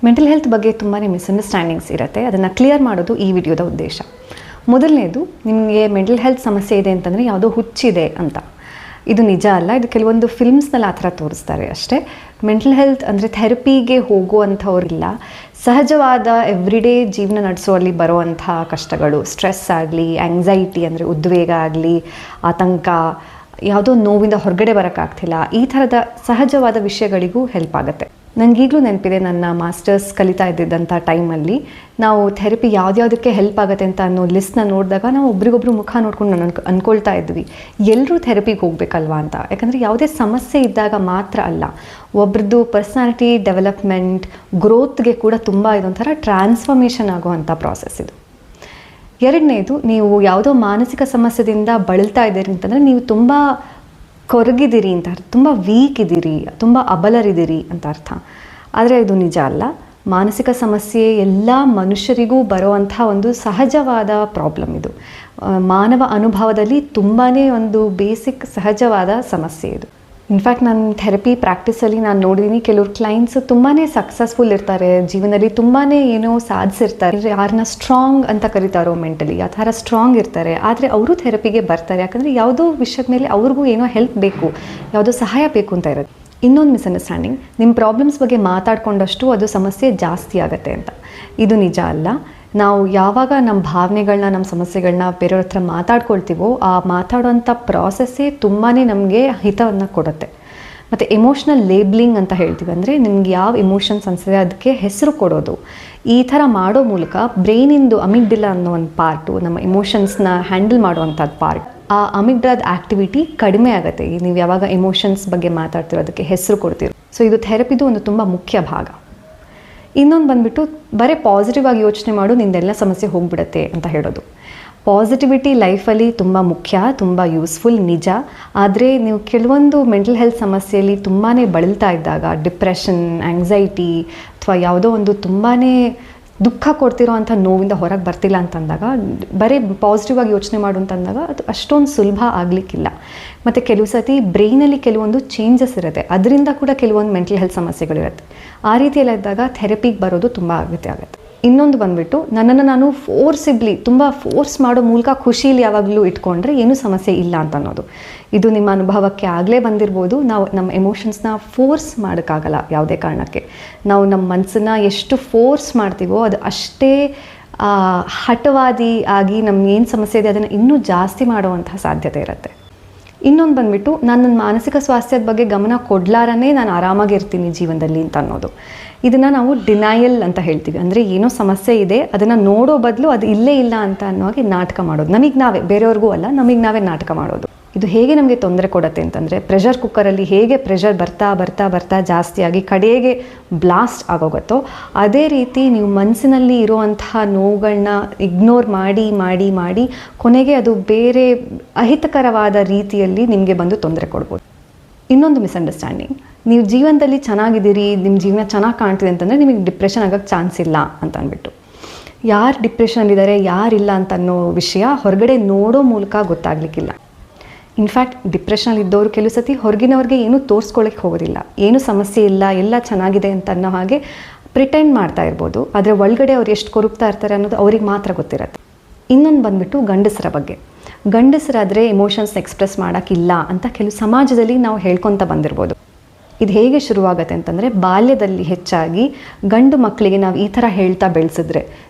Mental health ಬಗ್ಗೆ ತುಂಬಾ misunderstandings ಇರುತ್ತೆ. ಅದನ್ನು ಕ್ಲಿಯರ್ ಮಾಡೋದು ಈ ವಿಡಿಯೋದ ಉದ್ದೇಶ. ಮೊದಲನೇದು, ನಿಮಗೆ ಮೆಂಟಲ್ ಹೆಲ್ತ್ ಸಮಸ್ಯೆ ಇದೆ ಅಂತಂದರೆ ಯಾವುದೋ ಹುಚ್ಚಿದೆ ಅಂತ. ಇದು ನಿಜ ಅಲ್ಲ. ಇದು ಕೆಲವೊಂದು ಫಿಲ್ಮ್ಸ್ನಲ್ಲಿ ಆ ಥರ ತೋರಿಸ್ತಾರೆ ಅಷ್ಟೇ. ಮೆಂಟಲ್ ಹೆಲ್ತ್ ಅಂದರೆ ಥೆರಪಿಗೆ ಹೋಗುವಂಥವ್ರಿಲ್ಲ. ಸಹಜವಾದ ಎವ್ರಿಡೇ ಜೀವನ ನಡೆಸುವಲ್ಲಿ ಬರುವಂಥ ಕಷ್ಟಗಳು, ಸ್ಟ್ರೆಸ್ ಆಗಲಿ, ಆ್ಯಂಗ್ಸೈಟಿ ಅಂದರೆ ಉದ್ವೇಗ ಆಗಲಿ, ಆತಂಕ, ಯಾವುದೋ ನೋವಿಂದ ಹೊರಗಡೆ ಬರೋಕ್ಕಾಗ್ತಿಲ್ಲ, ಈ ಥರದ ಸಹಜವಾದ ವಿಷಯಗಳಿಗೂ ಹೆಲ್ಪ್ ಆಗುತ್ತೆ. ನನಗೀಗಲೂ ನೆನಪಿದೆ, ನನ್ನ ಮಾಸ್ಟರ್ಸ್ ಕಲಿತಾ ಇದ್ದಿದ್ದಂಥ ಟೈಮಲ್ಲಿ ನಾವು ಥೆರಪಿ ಯಾವುದ್ಯಾವುದಕ್ಕೆ ಹೆಲ್ಪ್ ಆಗುತ್ತೆ ಅಂತ ಅನ್ನೋ ಲಿಸ್ಟ್ನ ನೋಡಿದಾಗ ನಾವು ಒಬ್ರಿಗೊಬ್ರು ಮುಖ ನೋಡ್ಕೊಂಡು ಅಂದ್ಕೊಳ್ತಾ ಇದ್ವಿ, ಎಲ್ಲರೂ ಥೆರಪಿಗೆ ಹೋಗಬೇಕಲ್ವಾ ಅಂತ. ಯಾಕಂದರೆ ಯಾವುದೇ ಸಮಸ್ಯೆ ಇದ್ದಾಗ ಮಾತ್ರ ಅಲ್ಲ, ಒಬ್ರದ್ದು ಪರ್ಸ್ನಾಲಿಟಿ ಡೆವಲಪ್ಮೆಂಟ್, ಗ್ರೋತ್ಗೆ ಕೂಡ ತುಂಬ ಇದೊಂಥರ ಟ್ರಾನ್ಸ್ಫಾರ್ಮೇಷನ್ ಆಗುವಂಥ ಪ್ರಾಸೆಸ್ ಇದು. ಎರಡನೇದು, ನೀವು ಯಾವುದೋ ಮಾನಸಿಕ ಸಮಸ್ಯೆಯಿಂದ ಬಳಲ್ತಾ ಇದ್ದೀರಿ ಅಂತಂದರೆ ನೀವು ತುಂಬ ಕೊರಗಿದ್ದೀರಿ ಅಂತ ಅರ್ಥ, ತುಂಬ ವೀಕ್ ಇದ್ದೀರಿ, ತುಂಬ ಅಬಲರಿದ್ದೀರಿ ಅಂತ ಅರ್ಥ. ಆದರೆ ಇದು ನಿಜ ಅಲ್ಲ. ಮಾನಸಿಕ ಸಮಸ್ಯೆ ಎಲ್ಲ ಮನುಷ್ಯರಿಗೂ ಬರುವಂಥ ಒಂದು ಸಹಜವಾದ ಪ್ರಾಬ್ಲಮ್ ಇದು. ಮಾನವ ಅನುಭವದಲ್ಲಿ ತುಂಬಾ ಒಂದು ಬೇಸಿಕ್ ಸಹಜವಾದ ಸಮಸ್ಯೆ ಇದು. ಇನ್ಫ್ಯಾಕ್ಟ್ ನನ್ನ ಥೆರಪಿ ಪ್ರಾಕ್ಟೀಸಲ್ಲಿ ನಾನು ನೋಡಿದ್ದೀನಿ, ಕೆಲವ್ರು ಕ್ಲೈಂಟ್ಸ್ ತುಂಬಾ ಸಕ್ಸಸ್ಫುಲ್ ಇರ್ತಾರೆ, ಜೀವನದಲ್ಲಿ ತುಂಬಾ ಏನೋ ಸಾಧಿಸಿರ್ತಾರೆ, ಯಾರನ್ನ ಸ್ಟ್ರಾಂಗ್ ಅಂತ ಕರೀತಾರೋ ಮೆಂಟಲಿ ಆ ಥರ ಸ್ಟ್ರಾಂಗ್ ಇರ್ತಾರೆ. ಆದರೆ ಅವರು ಥೆರಪಿಗೆ ಬರ್ತಾರೆ ಯಾಕಂದರೆ ಯಾವುದೋ ವಿಷಯದ ಮೇಲೆ ಅವ್ರಿಗೂ ಏನೋ ಹೆಲ್ಪ್ ಬೇಕು, ಯಾವುದೋ ಸಹಾಯ ಬೇಕು ಅಂತ ಇರುತ್ತೆ. ಇನ್ನೊಂದು ಮಿಸ್ಅಂಡರ್ಸ್ಟ್ಯಾಂಡಿಂಗ್, ನಿಮ್ಮ ಪ್ರಾಬ್ಲಮ್ಸ್ ಬಗ್ಗೆ ಮಾತಾಡಿಕೊಂಡಷ್ಟು ಅದು ಸಮಸ್ಯೆ ಜಾಸ್ತಿ ಆಗುತ್ತೆ ಅಂತ. ಇದು ನಿಜ ಅಲ್ಲ. ನಾವು ಯಾವಾಗ ನಮ್ಮ ಭಾವನೆಗಳನ್ನ, ನಮ್ಮ ಸಮಸ್ಯೆಗಳನ್ನ ಬೇರೆಯವ್ರ ಹತ್ರ ಮಾತಾಡ್ಕೊಳ್ತೀವೋ ಆ ಮಾತಾಡೋಂಥ ಪ್ರಾಸೆಸ್ಸೇ ತುಂಬಾ ನಮಗೆ ಹಿತವನ್ನು ಕೊಡುತ್ತೆ. ಮತ್ತು ಎಮೋಷ್ನಲ್ ಲೇಬ್ಲಿಂಗ್ ಅಂತ ಹೇಳ್ತೀವಿ, ಅಂದರೆ ನಿಮ್ಗೆ ಯಾವ ಎಮೋಷನ್ಸ್ ಅನಿಸಿದೆ ಅದಕ್ಕೆ ಹೆಸರು ಕೊಡೋದು. ಈ ಥರ ಮಾಡೋ ಮೂಲಕ ಬ್ರೈನಿಂದು ಅಮಿಗ್ಡಲಾ ಅನ್ನೋ ಒಂದು ಪಾರ್ಟು, ನಮ್ಮ ಎಮೋಷನ್ಸ್ನ ಹ್ಯಾಂಡಲ್ ಮಾಡುವಂಥದ್ದು ಪಾರ್ಟ್, ಆ ಅಮಿಗ್ಡಲಾದ ಆ್ಯಕ್ಟಿವಿಟಿ ಕಡಿಮೆ ಆಗುತ್ತೆ ನೀವು ಯಾವಾಗ ಎಮೋಷನ್ಸ್ ಬಗ್ಗೆ ಮಾತಾಡ್ತಿರೋ, ಅದಕ್ಕೆ ಹೆಸರು ಕೊಡ್ತೀರೋ. ಸೊ ಇದು ಥೆರಪಿದು ಒಂದು ತುಂಬ ಮುಖ್ಯ ಭಾಗ. ಇನ್ನೊಂದು ಬಂದುಬಿಟ್ಟು, ಬರೀ ಪಾಸಿಟಿವ್ ಆಗಿ ಯೋಚನೆ ಮಾಡು, ನಿಂದೆಲ್ಲ ಸಮಸ್ಯೆ ಹೋಗಿಬಿಡುತ್ತೆ ಅಂತ ಹೇಳೋದು. ಪಾಸಿಟಿವಿಟಿ ಲೈಫಲ್ಲಿ ತುಂಬ ಮುಖ್ಯ, ತುಂಬ ಯೂಸ್ಫುಲ್, ನಿಜ. ಆದರೆ ನೀವು ಕೆಲವೊಂದು ಮೆಂಟಲ್ ಹೆಲ್ತ್ ಸಮಸ್ಯೆಯಲ್ಲಿ ತುಂಬಾ ಬಳಲ್ತಾ ಇದ್ದಾಗ, ಡಿಪ್ರೆಷನ್, ಆ್ಯಂಗ್ಸೈಟಿ ಅಥವಾ ಯಾವುದೋ ಒಂದು ತುಂಬಾ ದುಃಖ ಕೊಡ್ತಿರೋ ಅಂಥ ನೋವಿಂದ ಹೊರಗೆ ಬರ್ತಿಲ್ಲ ಅಂತಂದಾಗ, ಬರೀ ಪಾಸಿಟಿವ್ ಆಗಿ ಯೋಚನೆ ಮಾಡು ಅಂತಂದಾಗ ಅದು ಅಷ್ಟೊಂದು ಸುಲಭ ಆಗಲಿಕ್ಕಿಲ್ಲ. ಮತ್ತು ಕೆಲವು ಸತಿ ಬ್ರೈನಲ್ಲಿ ಕೆಲವೊಂದು ಚೇಂಜಸ್ ಇರುತ್ತೆ, ಅದರಿಂದ ಕೂಡ ಕೆಲವೊಂದು ಮೆಂಟಲ್ ಹೆಲ್ತ್ ಸಮಸ್ಯೆಗಳಿರುತ್ತೆ. ಆ ರೀತಿಯೆಲ್ಲ ಇದ್ದಾಗ ಥೆರಪಿಗೆ ಬರೋದು ತುಂಬ ಅಗತ್ಯ ಆಗುತ್ತೆ. ಇನ್ನೊಂದು ಬಂದುಬಿಟ್ಟು, ನನ್ನನ್ನು ನಾನು ತುಂಬ ಫೋರ್ಸ್ ಮಾಡೋ ಮೂಲಕ ಖುಷೀಲಿ ಯಾವಾಗಲೂ ಇಟ್ಕೊಂಡ್ರೆ ಏನೂ ಸಮಸ್ಯೆ ಇಲ್ಲ ಅಂತ ಅನ್ನೋದು. ಇದು ನಿಮ್ಮ ಅನುಭವಕ್ಕೆ ಆಗಲೇ ಬಂದಿರ್ಬೋದು. ನಾವು ನಮ್ಮ ಎಮೋಷನ್ಸ್ನ ಫೋರ್ಸ್ ಮಾಡೋಕ್ಕಾಗಲ್ಲ ಯಾವುದೇ ಕಾರಣಕ್ಕೆ. ನಾವು ನಮ್ಮ ಮನಸ್ಸನ್ನು ಎಷ್ಟು ಫೋರ್ಸ್ ಮಾಡ್ತೀವೋ ಅದು ಅಷ್ಟೇ ಹಠವಾದಿ ಆಗಿ ನಮ್ಗೆ ಏನು ಸಮಸ್ಯೆ ಇದೆ ಅದನ್ನು ಇನ್ನೂ ಜಾಸ್ತಿ ಮಾಡುವಂಥ ಸಾಧ್ಯತೆ ಇರುತ್ತೆ. ಇನ್ನೊಂದು ಬಂದುಬಿಟ್ಟು, ನನ್ನ ಮಾನಸಿಕ ಸ್ವಾಸ್ಥ್ಯದ ಬಗ್ಗೆ ಗಮನ ಕೊಡ್ಲಾರನೇ ನಾನು ಆರಾಮಾಗಿರ್ತೀನಿ ಜೀವನದಲ್ಲಿ ಅಂತ ಅನ್ನೋದು. ಇದನ್ನು ನಾವು ಡಿನಯಲ್ ಅಂತ ಹೇಳ್ತೀವಿ. ಅಂದರೆ ಏನೋ ಸಮಸ್ಯೆ ಇದೆ, ಅದನ್ನು ನೋಡೋ ಬದಲು ಅದು ಇಲ್ಲೇ ಇಲ್ಲ ಅಂತ ಅನ್ನೋ ಹಾಗೆ ನಾಟಕ ಮಾಡೋದು. ನಮಗೆ ನಾವೇ, ಬೇರೆಯವ್ರಿಗೂ ಅಲ್ಲ, ನಮಗೆ ನಾವೇ ನಾಟಕ ಮಾಡೋದು. ಇದು ಹೇಗೆ ನಮಗೆ ತೊಂದರೆ ಕೊಡುತ್ತೆ ಅಂತಂದರೆ, ಪ್ರೆಷರ್ ಕುಕ್ಕರಲ್ಲಿ ಹೇಗೆ ಪ್ರೆಷರ್ ಬರ್ತಾ ಬರ್ತಾ ಬರ್ತಾ ಜಾಸ್ತಿಯಾಗಿ ಕಡೆಗೆ ಬ್ಲಾಸ್ಟ್ ಆಗೋಗುತ್ತೋ, ಅದೇ ರೀತಿ ನೀವು ಮನಸ್ಸಿನಲ್ಲಿ ಇರುವಂತಹ ನೋವುಗಳನ್ನ ಇಗ್ನೋರ್ ಮಾಡಿ ಮಾಡಿ ಮಾಡಿ ಕೊನೆಗೆ ಅದು ಬೇರೆ ಅಹಿತಕರವಾದ ರೀತಿಯಲ್ಲಿ ನಿಮಗೆ ಬಂದು ತೊಂದರೆ ಕೊಡ್ಬೋದು. ಇನ್ನೊಂದು ಮಿಸ್ಅಂಡರ್ಸ್ಟ್ಯಾಂಡಿಂಗ್, ನೀವು ಜೀವನದಲ್ಲಿ ಚೆನ್ನಾಗಿದ್ದೀರಿ, ನಿಮ್ಮ ಜೀವನ ಚೆನ್ನಾಗಿ ಕಾಣ್ತಿದೆ ಅಂತಂದರೆ ನಿಮಗೆ ಡಿಪ್ರೆಷನ್ ಆಗೋಕ್ಕೆ ಚಾನ್ಸ್ ಇಲ್ಲ ಅಂತ ಅಂದ್ಬಿಟ್ಟು. ಯಾರು ಡಿಪ್ರೆಷನಲ್ಲಿದ್ದಾರೆ, ಯಾರಿಲ್ಲ ಅಂತ ಅನ್ನೋ ವಿಷಯ ಹೊರಗಡೆ ನೋಡೋ ಮೂಲಕ ಗೊತ್ತಾಗಲಿಕ್ಕಿಲ್ಲ. ಇನ್ಫ್ಯಾಕ್ಟ್ ಡಿಪ್ರೆಷನಲ್ಲಿದ್ದವರು ಕೆಲವು ಸತಿ ಹೊರಗಿನವ್ರಿಗೆ ಏನೂ ತೋರಿಸ್ಕೊಳ್ಳೋಕ್ಕೆ ಹೋಗೋದಿಲ್ಲ, ಏನೂ ಸಮಸ್ಯೆ ಇಲ್ಲ, ಎಲ್ಲ ಚೆನ್ನಾಗಿದೆ ಅಂತ ಅನ್ನೋ ಹಾಗೆ ಪ್ರಿಟೆಂಡ್ ಮಾಡ್ತಾ ಇರ್ಬೋದು. ಆದರೆ ಒಳಗಡೆ ಅವ್ರು ಎಷ್ಟು ಕೊರಗ್ತಾ ಇರ್ತಾರೆ ಅನ್ನೋದು ಅವ್ರಿಗೆ ಮಾತ್ರ ಗೊತ್ತಿರುತ್ತೆ. ಇನ್ನೊಂದು ಬಂದುಬಿಟ್ಟು ಗಂಡಸರ ಬಗ್ಗೆ. ಗಂಡಸರಾದರೆ ಎಮೋಷನ್ಸ್ ಎಕ್ಸ್ಪ್ರೆಸ್ ಮಾಡೋಕ್ಕಿಲ್ಲ ಅಂತ ಕೆಲವು ಸಮಾಜದಲ್ಲಿ ನಾವು ಹೇಳ್ಕೊತ ಬಂದಿರ್ಬೋದು. ಇದು ಹೇಗೆ ಶುರುವಾಗುತ್ತೆ ಅಂತಂದರೆ, ಬಾಲ್ಯದಲ್ಲಿ ಹೆಚ್ಚಾಗಿ ಗಂಡು ಮಕ್ಕಳಿಗೆ ನಾವು ಈ ಥರ ಹೇಳ್ತಾ ಬೆಳೆಸಿದ್ರೆ,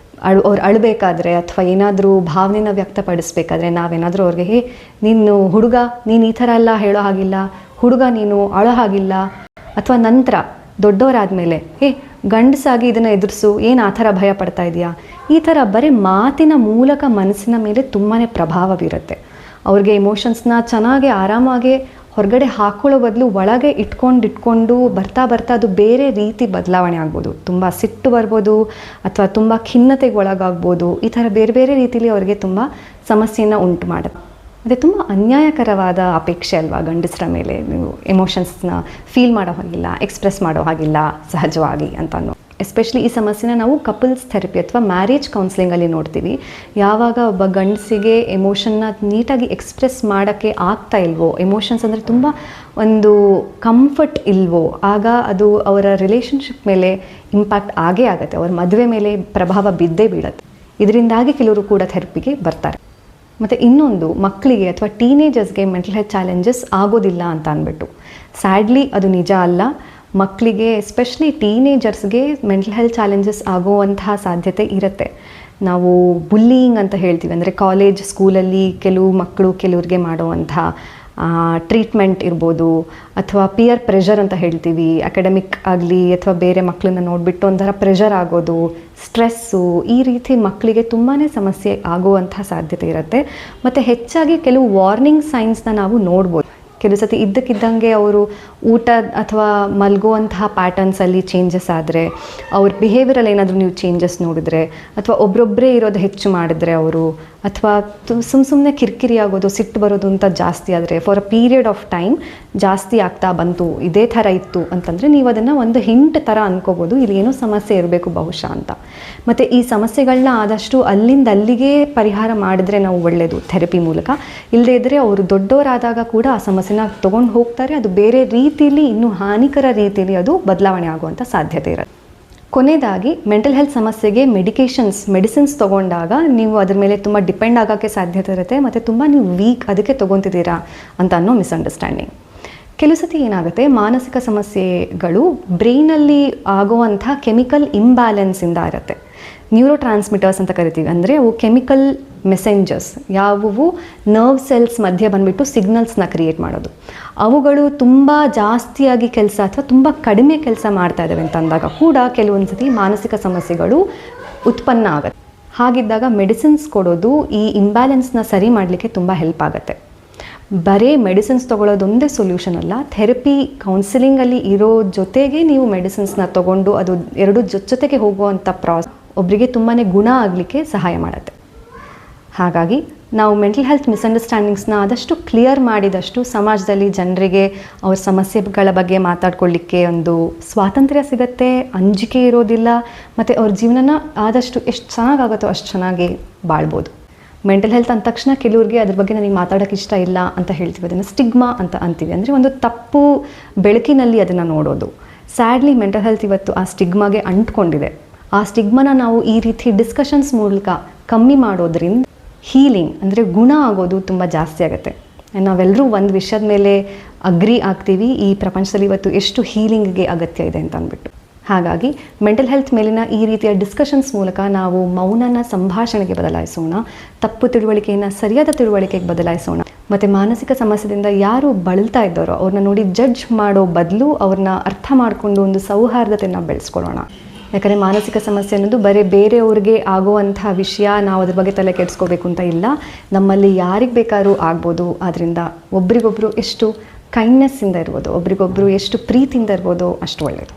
ಅವ್ರು ಅಳಬೇಕಾದ್ರೆ ಅಥವಾ ಏನಾದರೂ ಭಾವನೆನ ವ್ಯಕ್ತಪಡಿಸ್ಬೇಕಾದ್ರೆ ನಾವೇನಾದರೂ ಅವ್ರಿಗೆ, ನೀನು ಹುಡುಗ, ನೀನು ಈ ಥರ ಎಲ್ಲ ಹೇಳೋ ಹಾಗಿಲ್ಲ, ಹುಡುಗ ನೀನು ಅಳೋ ಹಾಗಿಲ್ಲ, ಅಥವಾ ನಂತರ ದೊಡ್ಡವರಾದಮೇಲೆ ಗಂಡಸಾಗಿ ಇದನ್ನು ಎದುರಿಸು, ಏನು ಆ ಥರ ಭಯ ಪಡ್ತಾ ಇದೆಯಾ, ಈ ಥರ ಬರೀ ಮಾತಿನ ಮೂಲಕ ಮನಸ್ಸಿನ ಮೇಲೆ ತುಂಬಾ ಪ್ರಭಾವ ಬೀರುತ್ತೆ. ಅವ್ರಿಗೆ ಎಮೋಷನ್ಸ್ನ ಚೆನ್ನಾಗಿ ಆರಾಮಾಗಿ ಹೊರಗಡೆ ಹಾಕೊಳ್ಳೋ ಬದಲು ಒಳಗೆ ಇಟ್ಕೊಂಡು ಬರ್ತಾ ಬರ್ತಾ ಅದು ಬೇರೆ ರೀತಿ ಬದಲಾವಣೆ ಆಗ್ಬೋದು. ತುಂಬ ಸಿಟ್ಟು ಬರ್ಬೋದು ಅಥವಾ ತುಂಬ ಖಿನ್ನತೆಗೆ ಒಳಗಾಗ್ಬೋದು. ಈ ಥರ ಬೇರೆ ಬೇರೆ ರೀತಿಯಲ್ಲಿ ಅವರಿಗೆ ತುಂಬ ಸಮಸ್ಯೆಯನ್ನು ಉಂಟು ಮಾಡುತ್ತೆ. ಅದೇ ತುಂಬ ಅನ್ಯಾಯಕರವಾದ ಅಪೇಕ್ಷೆ ಅಲ್ವಾ ಗಂಡಸರ ಮೇಲೆ, ನೀವು ಎಮೋಷನ್ಸ್ನ ಫೀಲ್ ಮಾಡೋ ಹಾಗಿಲ್ಲ, ಎಕ್ಸ್ಪ್ರೆಸ್ ಮಾಡೋ ಹಾಗಿಲ್ಲ ಸಹಜವಾಗಿ ಅಂತ ಅನ್ನೋ. ಎಸ್ಪೆಷಲಿ ಈ ಸಮಸ್ಯೆನ ನಾವು ಕಪಲ್ಸ್ ಥೆರಪಿ ಅಥವಾ ಮ್ಯಾರೇಜ್ ಕೌನ್ಸಿಲಿಂಗಲ್ಲಿ ನೋಡ್ತೀವಿ. ಯಾವಾಗ ಒಬ್ಬ ಗಂಡಸಿಗೆ ಎಮೋಷನ್ನ ನೀಟಾಗಿ ಎಕ್ಸ್ಪ್ರೆಸ್ ಮಾಡೋಕ್ಕೆ ಆಗ್ತಾ ಇಲ್ವೋ, ಎಮೋಷನ್ಸ್ ಅಂದರೆ ತುಂಬ ಒಂದು ಕಂಫರ್ಟ್ ಇಲ್ವೋ, ಆಗ ಅದು ಅವರ ರಿಲೇಷನ್ಶಿಪ್ ಮೇಲೆ ಇಂಪ್ಯಾಕ್ಟ್ ಆಗೇ ಆಗುತ್ತೆ, ಅವ್ರ ಮದುವೆ ಮೇಲೆ ಪ್ರಭಾವ ಬಿದ್ದೇ ಬೀಳುತ್ತೆ. ಇದರಿಂದಾಗಿ ಕೆಲವರು ಕೂಡ ಥೆರಪಿಗೆ ಬರ್ತಾರೆ. ಮತ್ತು ಇನ್ನೊಂದು, ಮಕ್ಕಳಿಗೆ ಅಥವಾ ಟೀನೇಜರ್ಸ್ಗೆ ಮೆಂಟಲ್ ಹೆಲ್ತ್ ಚಾಲೆಂಜಸ್ ಆಗೋದಿಲ್ಲ ಅಂತ ಅಂದ್ಬಿಟ್ಟು, ಸ್ಯಾಡ್ಲಿ ಅದು ನಿಜ ಅಲ್ಲ. ಮಕ್ಕಳಿಗೆ ಎಸ್ಪೆಷಲಿ ಟೀನೇಜರ್ಸ್ಗೆ ಮೆಂಟಲ್ ಹೆಲ್ತ್ ಚಾಲೆಂಜಸ್ ಆಗುವಂತಹ ಸಾಧ್ಯತೆ ಇರುತ್ತೆ. ನಾವು ಬುಲ್ಲಿಯಿಂಗ್ ಅಂತ ಹೇಳ್ತೀವಿ, ಅಂದರೆ ಕಾಲೇಜ್ ಸ್ಕೂಲಲ್ಲಿ ಕೆಲವು ಮಕ್ಕಳು ಕೆಲವ್ರಿಗೆ ಮಾಡುವಂಥ ಟ್ರೀಟ್ಮೆಂಟ್ ಇರ್ಬೋದು, ಅಥವಾ ಪಿಯರ್ ಪ್ರೆಷರ್ ಅಂತ ಹೇಳ್ತೀವಿ, ಅಕಾಡೆಮಿಕ್ ಆಗಲಿ ಅಥವಾ ಬೇರೆ ಮಕ್ಕಳನ್ನ ನೋಡಿಬಿಟ್ಟು ಒಂಥರ ಪ್ರೆಷರ್ ಆಗೋದು, ಸ್ಟ್ರೆಸ್ಸು, ಈ ರೀತಿ ಮಕ್ಕಳಿಗೆ ತುಂಬಾ ಸಮಸ್ಯೆ ಆಗುವಂಥ ಸಾಧ್ಯತೆ ಇರುತ್ತೆ. ಮತ್ತು ಹೆಚ್ಚಾಗಿ ಕೆಲವು ವಾರ್ನಿಂಗ್ ಸೈನ್ಸ್ನ ನಾವು ನೋಡ್ಬೋದು. ಕೆಲವು ಸತಿ ಇದ್ದಕ್ಕಿದ್ದಂಗೆ ಅವರು ಊಟ ಅಥವಾ ಮಲಗುವಂತಹ ಪ್ಯಾಟರ್ನ್ಸಲ್ಲಿ ಚೇಂಜಸ್ ಆದರೆ, ಅವ್ರ ಬಿಹೇವಿಯರಲ್ಲಿ ಏನಾದರೂ ನೀವು ಚೇಂಜಸ್ ನೋಡಿದ್ರೆ, ಅಥವಾ ಒಬ್ಬರೊಬ್ಬರೇ ಇರೋದು ಹೆಚ್ಚು ಮಾಡಿದ್ರೆ ಅವರು, ಅಥವಾ ಸುಮ್ಮನೆ ಕಿರಿಕಿರಿ ಆಗೋದು, ಸಿಟ್ಟು ಬರೋದು ಅಂತ ಜಾಸ್ತಿ ಆದರೆ, for a period of time ಜಾಸ್ತಿ ಆಗ್ತಾ ಬಂತು, ಇದೇ ಥರ ಇತ್ತು ಅಂತಂದರೆ ನೀವು ಅದನ್ನು ಒಂದು ಹಿಂಟ್ ಥರ ಅಂದ್ಕೋಬೋದು, ಇಲ್ಲಿ ಏನೋ ಸಮಸ್ಯೆ ಇರಬೇಕು ಬಹುಶಃ ಅಂತ. ಮತ್ತು ಈ ಸಮಸ್ಯೆಗಳನ್ನ ಆದಷ್ಟು ಅಲ್ಲಿಂದ ಅಲ್ಲಿಗೆ ಪರಿಹಾರ ಮಾಡಿದ್ರೆ ನಾವು ಒಳ್ಳೆಯದು ಥೆರಪಿ ಮೂಲಕ. ಇಲ್ಲದೇ ಇದ್ದರೆ ಅವರು ದೊಡ್ಡವರಾದಾಗ ಕೂಡ ಆ ಸಮಸ್ಯೆನ ತೊಗೊಂಡು ಹೋಗ್ತಾರೆ, ಅದು ಬೇರೆ ರೀತಿಯಲ್ಲಿ, ಇನ್ನೂ ಹಾನಿಕರ ರೀತಿಯಲ್ಲಿ ಅದು ಬದಲಾವಣೆ ಆಗುವಂಥ ಸಾಧ್ಯತೆ ಇರುತ್ತೆ. ಕೊನೆಯದಾಗಿ, ಮೆಂಟಲ್ ಹೆಲ್ತ್ ಸಮಸ್ಯೆಗೆ ಮೆಡಿಸಿನ್ಸ್ ತೊಗೊಂಡಾಗ ನೀವು ಅದ್ರ ಮೇಲೆ ತುಂಬ ಡಿಪೆಂಡ್ ಆಗೋಕ್ಕೆ ಸಾಧ್ಯತೆ ಇರುತ್ತೆ, ಮತ್ತು ತುಂಬ ನೀವು ವೀಕ್ ಅದಕ್ಕೆ ತೊಗೊತಿದ್ದೀರಾ ಅಂತ ಅನ್ನೋ ಮಿಸ್ಅಂಡರ್ಸ್ಟ್ಯಾಂಡಿಂಗ್. ಕೆಲವು ಸತಿ ಏನಾಗುತ್ತೆ, ಮಾನಸಿಕ ಸಮಸ್ಯೆಗಳು ಬ್ರೈನಲ್ಲಿ ಆಗುವಂಥ ಕೆಮಿಕಲ್ ಇಂಬ್ಯಾಲೆನ್ಸಿಂದ ಇರುತ್ತೆ. ನ್ಯೂರೋ ಟ್ರಾನ್ಸ್ಮಿಟರ್ಸ್ ಅಂತ ಕರಿತೀವಿ, ಅಂದರೆ ಅವು ಕೆಮಿಕಲ್ ಮೆಸೆಂಜರ್ಸ್, ಯಾವುವು ನರ್ವ್ ಸೆಲ್ಸ್ ಮಧ್ಯೆ ಬಂದುಬಿಟ್ಟು ಸಿಗ್ನಲ್ಸ್ನ ಕ್ರಿಯೇಟ್ ಮಾಡೋದು. ಅವುಗಳು ತುಂಬ ಜಾಸ್ತಿಯಾಗಿ ಕೆಲಸ ಅಥವಾ ತುಂಬ ಕಡಿಮೆ ಕೆಲಸ ಮಾಡ್ತಾ ಇದ್ದಾವೆ ಅಂತ ಅಂದಾಗ ಕೂಡ ಕೆಲವೊಂದು ಸತಿ ಮಾನಸಿಕ ಸಮಸ್ಯೆಗಳು ಉತ್ಪನ್ನ ಆಗುತ್ತೆ. ಹಾಗಿದ್ದಾಗ ಮೆಡಿಸಿನ್ಸ್ ಕೊಡೋದು ಈ ಇಂಬ್ಯಾಲೆನ್ಸ್ನ ಸರಿ ಮಾಡಲಿಕ್ಕೆ ತುಂಬ ಹೆಲ್ಪ್ ಆಗುತ್ತೆ. ಬರೀ ಮೆಡಿಸಿನ್ಸ್ ತೊಗೊಳ್ಳೋದೊಂದೇ ಸೊಲ್ಯೂಷನ್ ಅಲ್ಲ, ಥೆರಪಿ ಕೌನ್ಸಿಲಿಂಗಲ್ಲಿ ಇರೋ ಜೊತೆಗೆ ನೀವು ಮೆಡಿಸಿನ್ಸ್ನ ತೊಗೊಂಡು ಅದು ಎರಡು ಜೊತೆಗೆ ಹೋಗುವಂಥ ಒಬ್ಬರಿಗೆ ತುಂಬಾ ಗುಣ ಆಗಲಿಕ್ಕೆ ಸಹಾಯ ಮಾಡುತ್ತೆ. ಹಾಗಾಗಿ ನಾವು ಮೆಂಟಲ್ ಹೆಲ್ತ್ ಮಿಸ್ಅಂಡರ್ಸ್ಟ್ಯಾಂಡಿಂಗ್ಸ್ನ ಆದಷ್ಟು ಕ್ಲಿಯರ್ ಮಾಡಿದಷ್ಟು ಸಮಾಜದಲ್ಲಿ ಜನರಿಗೆ ಅವ್ರ ಸಮಸ್ಯೆಗಳ ಬಗ್ಗೆ ಮಾತಾಡ್ಕೊಳ್ಳಿಕ್ಕೆ ಒಂದು ಸ್ವಾತಂತ್ರ್ಯ ಸಿಗುತ್ತೆ, ಅಂಜಿಕೆ ಇರೋದಿಲ್ಲ, ಮತ್ತು ಅವ್ರ ಜೀವನನ ಆದಷ್ಟು ಎಷ್ಟು ಚೆನ್ನಾಗಾಗುತ್ತೋ ಅಷ್ಟು ಚೆನ್ನಾಗಿ ಬಾಳ್ಬೋದು. ಮೆಂಟಲ್ ಹೆಲ್ತ್ ಅಂದ ತಕ್ಷಣ ಕೆಲವ್ರಿಗೆ ಅದ್ರ ಬಗ್ಗೆ ನನಗೆ ಮಾತಾಡೋಕ್ಕೆ ಇಷ್ಟ ಇಲ್ಲ ಅಂತ ಹೇಳ್ತೀವಿ, ಅದನ್ನು ಸ್ಟಿಗ್ಮಾ ಅಂತ ಅಂತೀವಿ, ಅಂದರೆ ಒಂದು ತಪ್ಪು ಬೆಳಕಿನಲ್ಲಿ ಅದನ್ನು ನೋಡೋದು. ಸ್ಯಾಡ್ಲಿ ಮೆಂಟಲ್ ಹೆಲ್ತ್ ಇವತ್ತು ಆ ಸ್ಟಿಗ್ಮಾಗೆ ಅಂಟ್ಕೊಂಡಿದೆ. ಆ ಸ್ಟಿಗ್ಮಾನ ನಾವು ಈ ರೀತಿ ಡಿಸ್ಕಷನ್ಸ್ ಮೂಲಕ ಕಮ್ಮಿ ಮಾಡೋದ್ರಿಂದ ಹೀಲಿಂಗ್, ಅಂದರೆ ಗುಣ ಆಗೋದು ತುಂಬ ಜಾಸ್ತಿ ಆಗುತ್ತೆ. ನಾವೆಲ್ಲರೂ ಒಂದು ವಿಷಯದ ಮೇಲೆ ಅಗ್ರಿ ಆಗ್ತೀವಿ, ಈ ಪ್ರಪಂಚದಲ್ಲಿ ಇವತ್ತು ಎಷ್ಟು ಹೀಲಿಂಗ್ಗೆ ಅಗತ್ಯ ಇದೆ ಅಂತ ಅಂದ್ಬಿಟ್ಟು. ಹಾಗಾಗಿ ಮೆಂಟಲ್ ಹೆಲ್ತ್ ಮೇಲಿನ ಈ ರೀತಿಯ ಡಿಸ್ಕಷನ್ಸ್ ಮೂಲಕ ನಾವು ಮೌನನ ಸಂಭಾಷಣೆಗೆ ಬದಲಾಯಿಸೋಣ, ತಪ್ಪು ತಿಳುವಳಿಕೆಯನ್ನು ಸರಿಯಾದ ತಿಳುವಳಿಕೆಗೆ ಬದಲಾಯಿಸೋಣ, ಮತ್ತು ಮಾನಸಿಕ ಸಮಸ್ಯೆಯಿಂದ ಯಾರು ಬಳಲ್ತಾ ಇದ್ದಾರೋ ಅವ್ರನ್ನ ನೋಡಿ ಜಡ್ಜ್ ಮಾಡೋ ಬದಲು ಅವ್ರನ್ನ ಅರ್ಥ ಮಾಡಿಕೊಂಡು ಒಂದು ಸೌಹಾರ್ದತೆಯನ್ನು ಬೆಳೆಸ್ಕೊಳ್ಳೋಣ. ಯಾಕಂದರೆ ಮಾನಸಿಕ ಸಮಸ್ಯೆ ಅನ್ನೋದು ಬರೀ ಬೇರೆಯವ್ರಿಗೆ ಆಗುವಂಥ ವಿಷಯ, ನಾವು ಅದ್ರ ಬಗ್ಗೆ ತಲೆ ಕೆಡಿಸ್ಕೋಬೇಕು ಅಂತ ಇಲ್ಲ, ನಮ್ಮಲ್ಲಿ ಯಾರಿಗೆ ಬೇಕಾದ್ರೂ ಆಗ್ಬೋದು. ಆದ್ದರಿಂದ ಒಬ್ರಿಗೊಬ್ಬರು ಎಷ್ಟು ಕೈಂಡ್ನೆಸ್ಸಿಂದ ಇರ್ಬೋದು, ಒಬ್ರಿಗೊಬ್ಬರು ಎಷ್ಟು ಪ್ರೀತಿಯಿಂದ ಇರ್ಬೋದು ಅಷ್ಟು ಒಳ್ಳೆಯದು.